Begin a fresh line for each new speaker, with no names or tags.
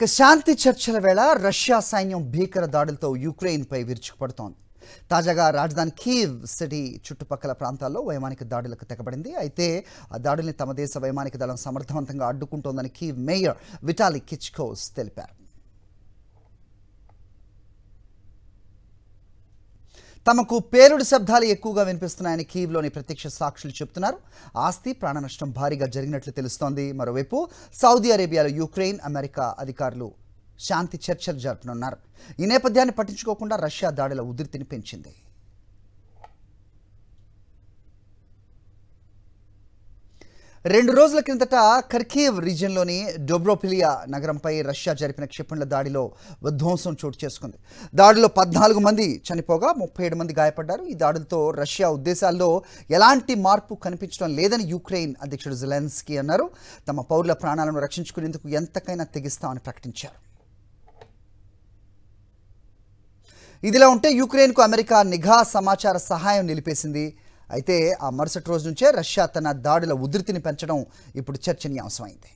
శాంతి చర్చల వేళ రష్యా సైన్యం భీకర దాడులతో యుక్రెయిన్పై విరుచుకుపడుతోంది. తాజాగా రాజధాని కీవ్ సిటీ చుట్టుపక్కల ప్రాంతాల్లో వైమానిక దాడులకు తెగబడింది. అయితే ఆ దాడుల్ని తమ దేశ వైమానిక దళం సమర్థవంతంగా అడ్డుకుంటోందని కీవ్ మేయర్ విటాలీ కిచ్కోస్ తెలిపారు. తమకు పేలుడు శబ్దాలు ఎక్కువగా వినిపిస్తున్నాయని కీవ్లోని ప్రత్యక్ష సాక్షులు చెబుతున్నారు. ఆస్తి ప్రాణ నష్టం భారీగా జరిగినట్లు తెలుస్తోంది. మరోవైపు సౌదీ అరేబియాలో యుక్రెయిన్, అమెరికా అధికారులు శాంతి చర్చలు జరపనున్నారు. ఈ నేపథ్యాన్ని పట్టించుకోకుండా రష్యా దాడుల ఉధృతిని పెంచింది. రెండు రోజుల క్రిందట ఖర్కీవ్ రీజియన్లోని డోబ్రోపిలియా నగరంపై రష్యా జరిపిన క్షిపణుల దాడిలో విధ్వంసం చోటు చేసుకుంది. దాడిలో 14 మంది చనిపోగా 37 మంది గాయపడ్డారు. ఈ దాడులతో రష్యా ఉద్దేశాల్లో ఎలాంటి మార్పు కనిపించడం లేదని యుక్రెయిన్ అధ్యక్షుడు జెలెన్స్కీ అన్నారు. తమ పౌరుల ప్రాణాలను రక్షించుకునేందుకు ఎంతకైనా తెగిస్తామని ప్రకటించారు. ఇదిలా ఉంటే యుక్రెయిన్కు అమెరికా నిఘా సమాచార సహాయం నిలిపేసింది. అయితే ఆ మరుసటి రోజు నుంచే రష్యా తన దాడుల ఉధృతిని పెంచడం ఇప్పుడు చర్చనీయాంశమైంది.